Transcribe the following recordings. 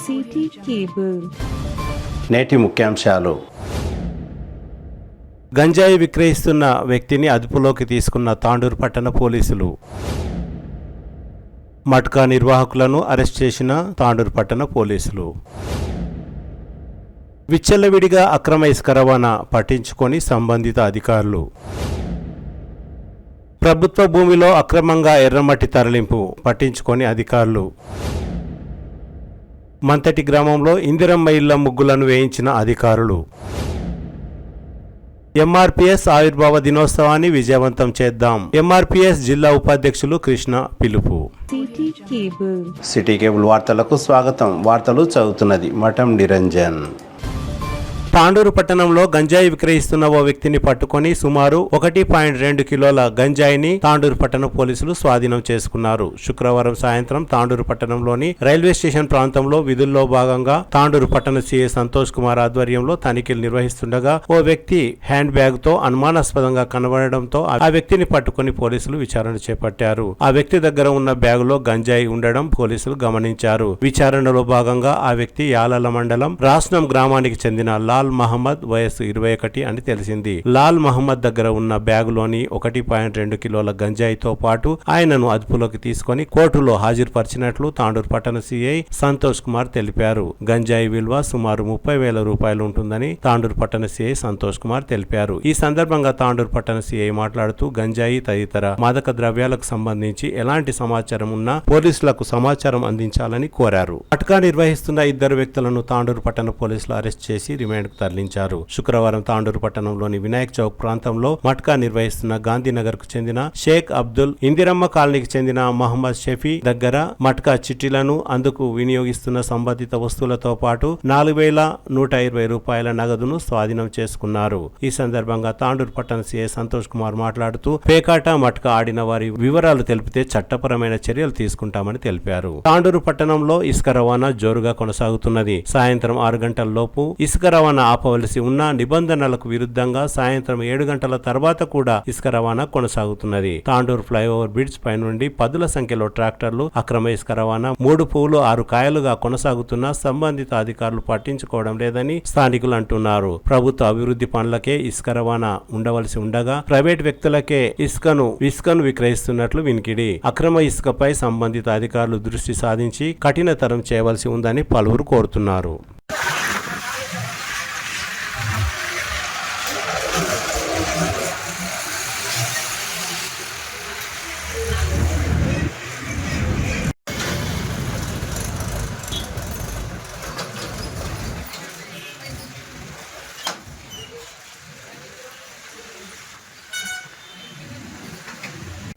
City cable. నేటి ముఖ్యాంశాలు. గంజాయి విక్రయిస్తున్న వ్యక్తిని అదుపులోకి తీసుకున్న తాండూరు పట్టణ పోలీసులు. మట్కా నిర్వాహకులను అరెస్ట్ చేసిన తాండూరు పట్టణ పోలీసులు. విచ్చలవిడిగా అక్రమ ఇసుక రవాణా పట్టించుకొని సంబంధిత అధికారులు. ప్రభుత్వ భూమిలో అక్రమంగా ఎర్రమట్టి తరలింపు పట్టించుకొని అధికారులు. మంతటి గ్రామంలో ఇందిరమ్మ ఇళ్ల ముగ్గులను వేయించిన అధికారులు. ఎంఆర్పీఎస్ ఆవిర్భావ దినోత్సవాన్ని విజయవంతం చేద్దాం. ఎంఆర్పీఎస్ జిల్లా ఉపాధ్యక్షులు కృష్ణ పిలుపు. సిటీ కేబుల్ వార్తలకు స్వాగతం. వార్తలు చదువుతున్నది మఠం నిరంజన్. తాండూరు పట్టణంలో గంజాయి విక్రయిస్తున్న ఓ వ్యక్తిని పట్టుకొని సుమారు 1.2 కిలోల గంజాయిని తాండూరు పట్టణ పోలీసులు స్వాధీనం చేసుకున్నారు. శుక్రవారం సాయంత్రం తాండూరు పట్టణంలోని రైల్వే స్టేషన్ ప్రాంతంలో విధుల్లో భాగంగా తాండూరు పట్టణ సీఐ సంతోష్ కుమార్ ఆధ్వర్యంలో తనిఖీలు నిర్వహిస్తుండగా ఓ వ్యక్తి హ్యాండ్ బ్యాగ్ తో అనుమానాస్పదంగా కనబడడంతో ఆ వ్యక్తిని పట్టుకొని పోలీసులు విచారణ చేపట్టారు. ఆ వ్యక్తి దగ్గర ఉన్న బ్యాగులో గంజాయి ఉండడం పోలీసులు గమనించారు. విచారణలో భాగంగా ఆ వ్యక్తి యాలల మండలం రాస్నం గ్రామానికి చెందిన లాల్ మహమ్మద్, వయస్సు 21 అని తెలిసింది. లాల్ మహమ్మద్ దగ్గర ఉన్న బ్యాగులోని 1.2 కిలోల గంజాయితో పాటు ఆయనను అదుపులోకి తీసుకొని కోర్టులో హాజరుపరిచినట్లు తాండూరు పట్టణ సీఐ సంతోష్ కుమార్ తెలిపారు. గంజాయి విలువ సుమారు 30,000 రూపాయలు ఉంటుందని తాండూరు పట్టణ సీఐ సంతోష్ కుమార్ తెలిపారు. ఈ సందర్భంగా తాండూరు పట్టణ సీఐ మాట్లాడుతూ గంజాయి తదితర మాదక ద్రవ్యాలకు సంబంధించి ఎలాంటి సమాచారం ఉన్నా పోలీసులకు సమాచారం అందించాలని కోరారు. మట్కా నిర్వహిస్తున్న 2 వ్యక్తులను తాండూరు పట్టణ పోలీసులు అరెస్ట్ చేసి రిమాండ్ తరలించారు. శుక్రవారం తాండూరు పట్టణంలోని వినాయక్ చౌక్ ప్రాంతంలో మట్కా నిర్వహిస్తున్న గాంధీనగర్ కు చెందిన షేక్ అబ్దుల్, ఇందిరమ్మ కాలనీకి చెందిన మహమ్మద్ షఫీ దగ్గర మట్కా చిట్టీలను అందుకు వినియోగిస్తున్న సంబంధిత వస్తువులతో పాటు 4,120 రూపాయల నగదును స్వాధీనం చేసుకున్నారు. ఈ సందర్భంగా తాండూరు పట్టణ సీఐ సంతోష్ కుమార్ మాట్లాడుతూ పేకాట మట్కా ఆడిన వారి వివరాలు తెలిపితే చట్టపరమైన చర్యలు తీసుకుంటామని తెలిపారు. తాండూరు పట్టణంలో ఇసుక రవాణా జోరుగా కొనసాగుతున్నది. సాయంత్రం 6 గంటల లోపు ఇసుక రవాణా ఆపవలసి ఉన్న నిబంధనలకు విరుద్ధంగా సాయంత్రం 7 గంటల తర్వాత కూడా ఇసుక రవాణా కొనసాగుతున్నది. తాండూరు ఫ్లైఓవర్ బ్రిడ్జ్ పై నుండి పదుల సంఖ్యలో ట్రాక్టర్లు అక్రమ ఇసుక రవాణా 3 పువ్వులు 6 కాయలుగా కొనసాగుతున్న సంబంధిత అధికారులు పట్టించుకోవడం లేదని స్థానికులు అంటున్నారు. ప్రభుత్వ అభివృద్ధి పనులకే ఇసుక రవాణా ఉండవలసి ఉండగా ప్రైవేట్ వ్యక్తులకే ఇసుకను విక్రయిస్తున్నట్లు వినికిడి. అక్రమ ఇసుకపై సంబంధిత అధికారులు దృష్టి సాధించి కఠినతరం చేయవలసి ఉందని పలువురు కోరుతున్నారు.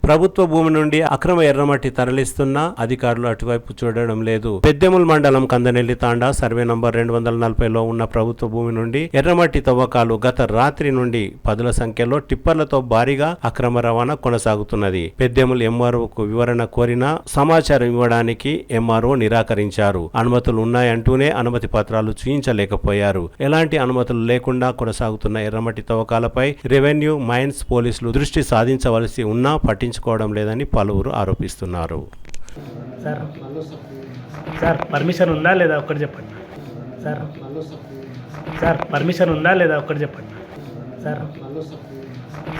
ప్రభుత్వ భూమి నుండి అక్రమ ఎర్రమట్టి తరలిస్తున్న అధికారులు అటువైపు చూడడం లేదు. పెద్దెముల్ మండలం కందనెల్లి తాండా సర్వే నంబర్ 240లో ఉన్న ప్రభుత్వ భూమి నుండి ఎర్రమట్టి తవ్వకాలు గత రాత్రి నుండి పదుల సంఖ్యలో టిప్పర్లతో భారీగా అక్రమ రవాణా కొనసాగుతున్నది. పెద్దెముల్ ఎంఆర్ఓకు వివరణ కోరినా సమాచారం ఇవ్వడానికి ఎంఆర్ఓ నిరాకరించారు. అనుమతులు ఉన్నాయంటూనే అనుమతి పత్రాలు చూయించలేకపోయారు. ఎలాంటి అనుమతులు లేకుండా కొనసాగుతున్న ఎర్రమట్టి తవ్వకాలపై రెవెన్యూ, మైన్స్ పోలీసులు దృష్టి సాధించవలసి ఉన్నా పట్టించుకోవడం లేదని పలువురు ఆరోపిస్తున్నారు. సార్ పర్మిషన్ ఉందా లేదా ఒక్కటి చెప్పండి. సార్ పర్మిషన్ ఉందా లేదా ఒక్కటి చెప్పండి.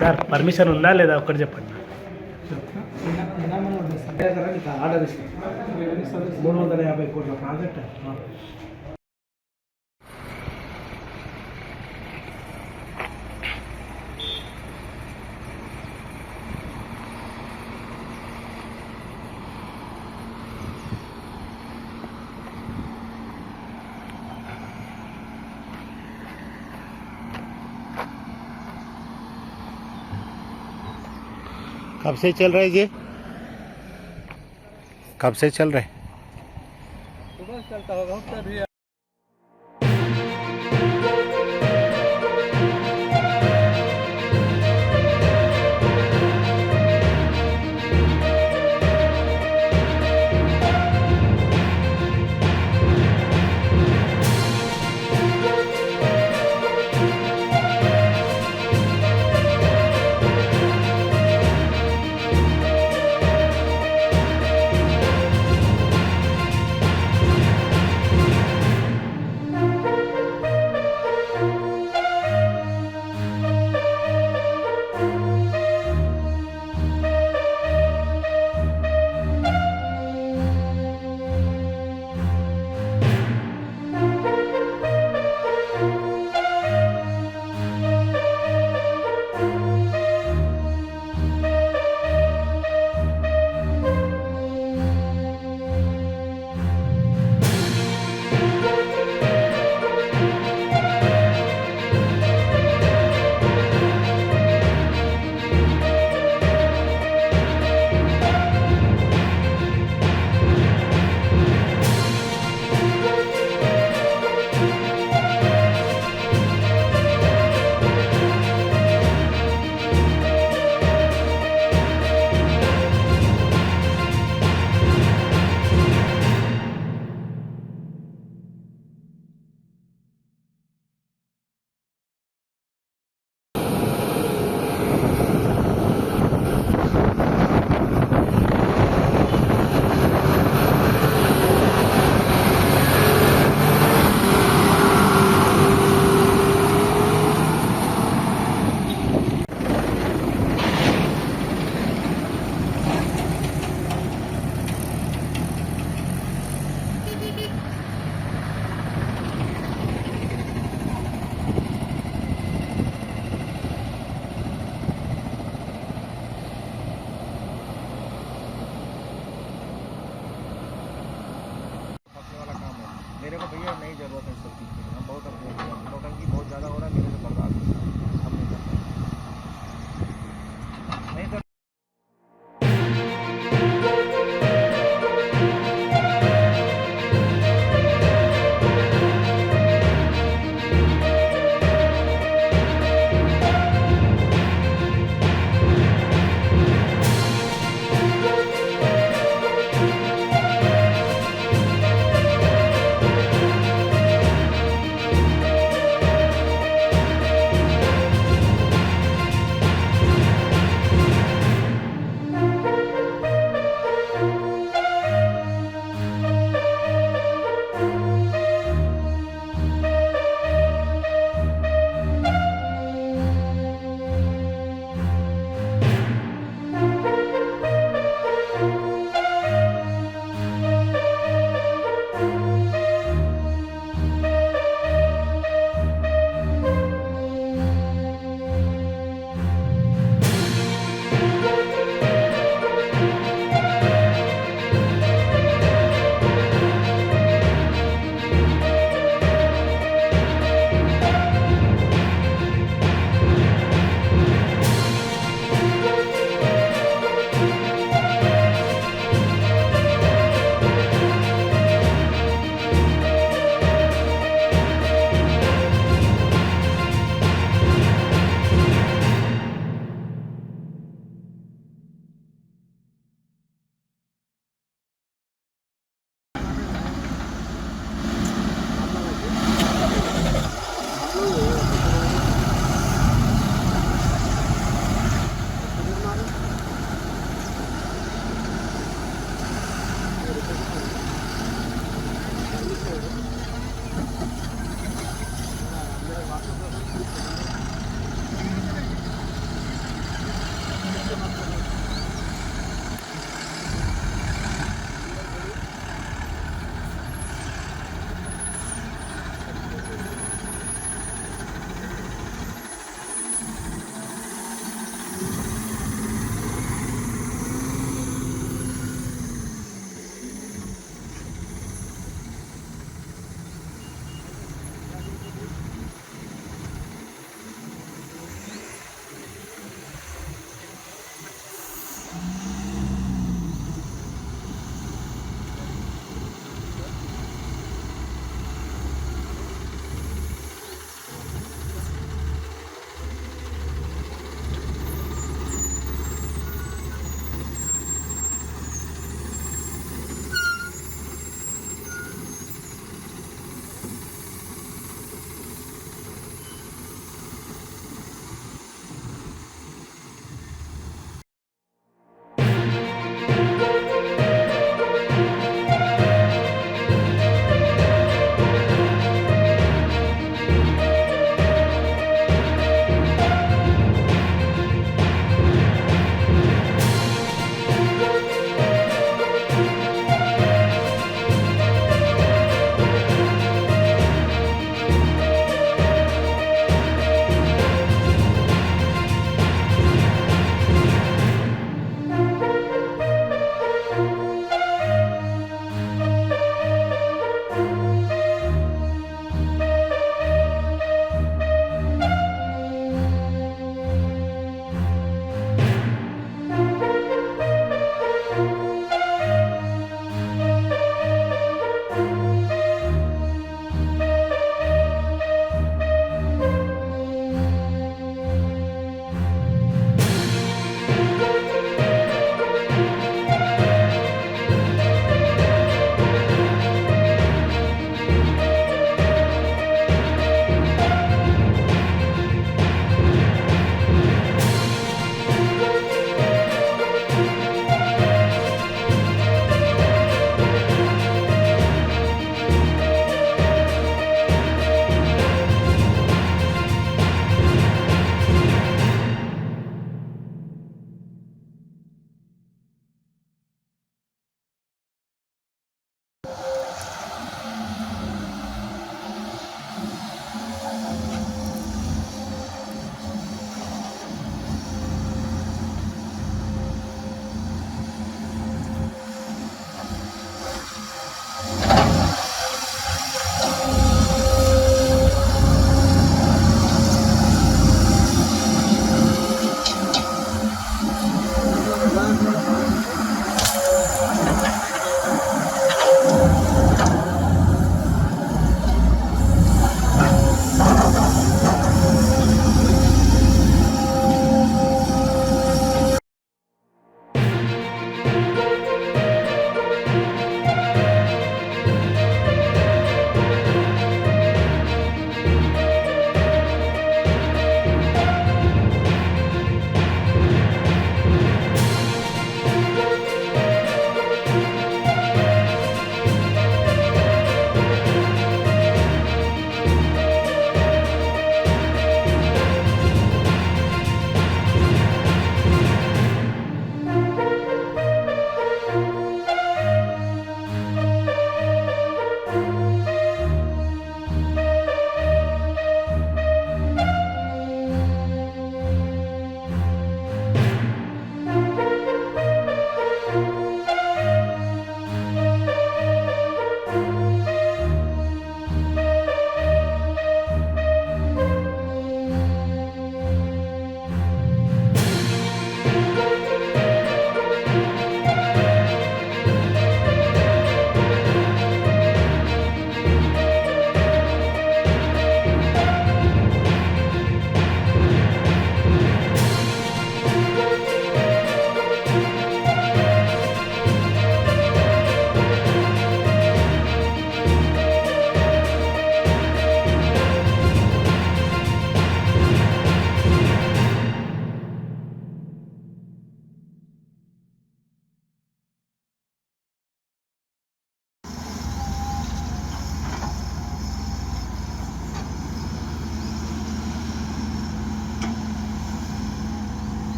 సార్ పర్మిషన్ ఉందా లేదా ఒక్కటి చెప్పండి. 350 కోట్ల ప్రాజెక్ట్. कब से चल रहा है ये? कब से चल रहा है? सुबह चलता होगा। ये सब चीज़ें हम बहुत अब देख रहे हैं नौटंकी बहुत ज़्यादा हो रहा है, मेरे से बर्दाश्त नहीं हो रहा। हम नहीं कर सकते नहीं तो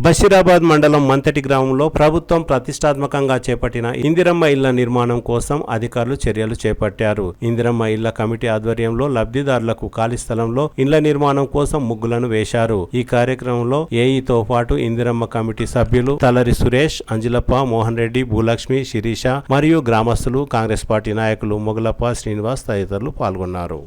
బషీరాబాద్ మండలం మంతటి గ్రామంలో ప్రభుత్వం ప్రతిష్టాత్మకంగా చేపట్టిన ఇందిరమ్మ ఇళ్ల నిర్మాణం కోసం అధికారులు చర్యలు చేపట్టారు. ఇందిరమ్మ ఇళ్ల కమిటీ ఆధ్వర్యంలో లబ్ధిదారులకు ఖాళీ స్థలంలో ఇళ్ల నిర్మాణం కోసం ముగ్గులను వేశారు. ఈ కార్యక్రమంలో ఏఈతో పాటు ఇందిరమ్మ కమిటీ సభ్యులు తలరి సురేష్, అంజిలప్ప, మోహన్ రెడ్డి, భూలక్ష్మి, శిరీష మరియు గ్రామస్తులు, కాంగ్రెస్ పార్టీ నాయకులు మొగలప్ప, శ్రీనివాస్ తదితరులు పాల్గొన్నారు.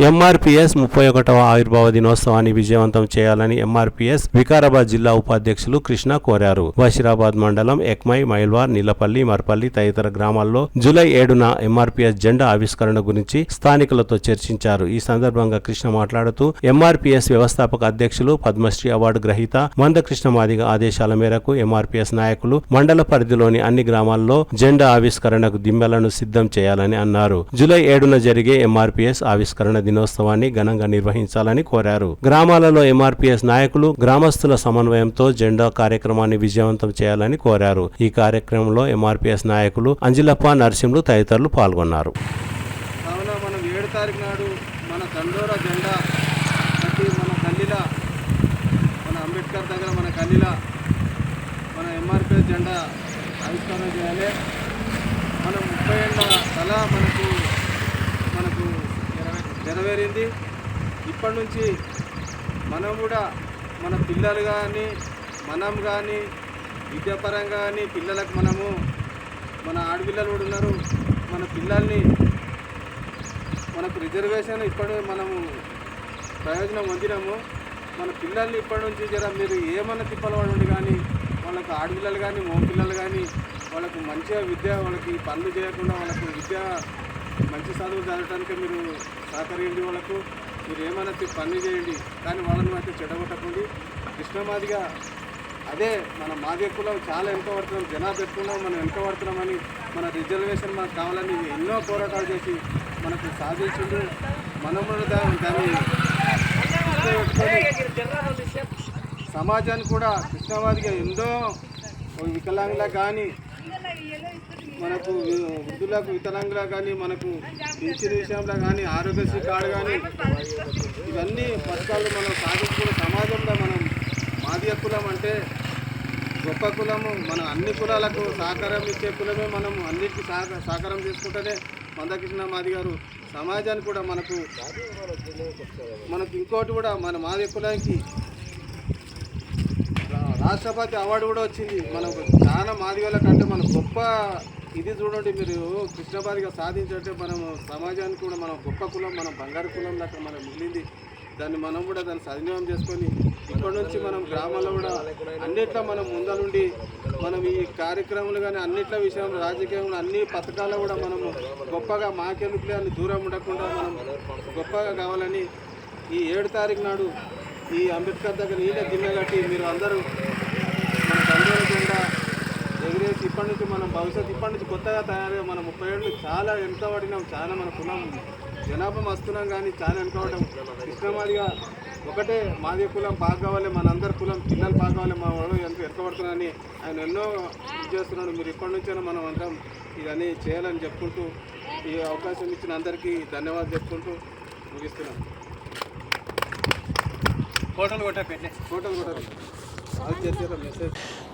ఎంఆర్పీఎస్ 31వ ఆవిర్భావ దినోత్సవాన్ని విజయవంతం చేయాలని ఎంఆర్పీఎస్ వికారాబాద్ జిల్లా ఉపాధ్యక్షులు కృష్ణ కోరారు. బషీరాబాద్ మండలం ఎక్మై, మైల్వార్, నీలపల్లి, మర్పల్లి తదితర గ్రామాల్లో జూలై 7న ఎంఆర్పీఎస్ జెండా ఆవిష్కరణ గురించి స్థానికులతో చర్చించారు. ఈ సందర్భంగా కృష్ణ మాట్లాడుతూ ఎంఆర్పీఎస్ వ్యవస్థాపక అధ్యక్షులు, పద్మశ్రీ అవార్డు గ్రహీత మందకృష్ణ మాదిగ ఆదేశాల మేరకు ఎంఆర్పీఎస్ నాయకులు మండల పరిధిలోని అన్ని గ్రామాల్లో జెండా ఆవిష్కరణకు దిమ్మెలను సిద్ధం చేయాలని అన్నారు. జూలై 7న జరిగే ఎంఆర్పీఎస్ ఆవిష్కరణ దినోత్సవాన్ని ఘనంగా నిర్వహించాలని కోరారు. గ్రామాలలో ఎంఆర్పీఎస్ నాయకులు, గ్రామస్తుల సమన్వయంతో జెండా కార్యక్రమాన్ని విజయవంతం చేయాలని కోరారు. ఈ కార్యక్రమంలో ఎంఆర్పీఎస్ నాయకులు అంజిలప్ప, నరసింహులు తదితరులు పాల్గొన్నారు. కావున మనం 7 తారీఖు నాడు మన దండోరా జెండా ప్రతి మన గల్లీలా, మన అంబేద్కర్ దగ్గర మన గల్లీలా మన ఎంఆర్పీఎస్ జెండా ఆవిష్కరణ చేయాలి. మనం 30 ఏళ్ళ కళ మనకు నెరవేరింది. ఇప్పటి నుంచి మనం కూడా మన పిల్లలు కానీ మనం కానీ విద్యాపరంగా కానీ పిల్లలకు మన ఆడపిల్లలు కూడా ఉన్నారు. మన పిల్లల్ని మనకు రిజర్వేషన్ ఇప్పుడు మనము ప్రయోజనం పొందినాము. మన పిల్లల్ని ఇప్పటి నుంచి జర మీరు ఏమన్నా తిప్పలు పడండి కానీ వాళ్ళకు ఆడపిల్లలు కానీ మగపిల్లలు కానీ వాళ్ళకు మంచిగా విద్య, వాళ్ళకి పనులు చేయకుండా వాళ్ళకు విద్య మంచి చదువు చదవడానికి మీరు సహకరించండి. వాళ్ళకు మీరు ఏమైనా పని చేయండి కానీ వాళ్ళని అయితే చెడగొట్టకండి. కృష్ణమాదిగా అదే మన మాదిగ కులం చాలా వెనుకబడుతున్నాం, జనాభా పెట్టుకున్నాం, మనం వెనుకబడుతున్నామని మన రిజర్వేషన్ మనకు కావాలని ఎన్నో పోరాటాలు చేసి మనకు సాధించిండు. మనం దాన్ని సమాజాన్ని కూడా కృష్ణమాదిగా ఎన్నో వికలాంగులకు కానీ మనకు వృద్ధులకు వికలాంగులకు కానీ మనకు పింఛన్ విషయంలో కానీ ఆరోగ్యశ్రీ కార్డు కానీ ఇవన్నీ పథకాలు మనం సాధించుకున్న సమాజంలో మనం మాదిగ కులం అంటే గొప్ప కులము. మనం అన్ని కులాలకు సహకారం ఇచ్చే కులమే. మనం అన్నిటికీ సహకారం చేసుకుంటేనే మందకృష్ణ మాదిగ గారు సమాజానికి కూడా మనకు ఇంకోటి కూడా మన మాదిగ కులానికి రాష్ట్రపతి అవార్డు కూడా వచ్చింది. మనకు చాలా మాదిగల కంటే మన గొప్ప ఇది చూడండి. మీరు కృష్ణమాదిగ సాధించంటే మనం సమాజానికి కూడా మనం గొప్ప కులం, మనం బంగారు కులం లాగా మనం మిగిలింది. దాన్ని మనం కూడా దాన్ని సద్వినియోగం చేసుకొని ఇప్పటి నుంచి మనం గ్రామాల్లో కూడా అన్నిట్లో మనం ముందలుండి మనం ఈ కార్యక్రమాలు కానీ అన్నిట్ల విషయంలో రాజకీయంలో అన్ని పథకాలు కూడా మనము గొప్పగా మాకెందుకులే అని దూరం ఉండకుండా మనం గొప్పగా కావాలని ఈ 7 తారీఖు నాడు ఈ అంబేద్కర్ దగ్గర నీళ్ళ గిన్నె కట్టి మీరు అందరూ మన దండోర జెండా ఎగిరేసి ఇప్పటి నుంచి మనం భవిష్యత్తు ఇప్పటి నుంచి కొత్తగా తయారుగా మనం 30 ఏళ్ళు చాలా వెనుకబడినాం. చాలా మన కులం జనాభా వస్తున్నాం కానీ చాలా వెనుకబడ్డాం. కృష్ణమాదిగా ఒకటే మాదిగ కులం బాగా కావాలి, మనందరి కులం పిల్లలు బాగా కావాలి, మా వాళ్ళు ఎంత వెనుకబడుతున్నారని ఆయన ఎన్నో ఇది చేస్తున్నాడు. మీరు ఇప్పటి నుంచైనా మనం అంటాం ఇవన్నీ చేయాలని చెప్పుకుంటూ ఈ అవకాశం ఇచ్చిన అందరికీ ధన్యవాదాలు చెప్పుకుంటూ ముగిస్తున్నాం. ఫోటోలు కొట్టాలి.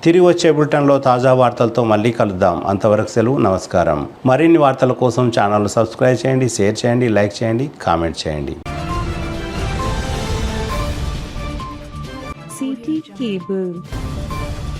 తిరిగి వచ్చే బులెటిన్లో తాజా వార్తలతో మళ్ళీ కలుద్దాం. అంతవరకు సెలవు, నమస్కారం. మరిన్ని వార్తల కోసం ఛానల్ సబ్స్క్రైబ్ చేయండి, షేర్ చేయండి, లైక్ చేయండి, కామెంట్ చేయండి. CT Cable.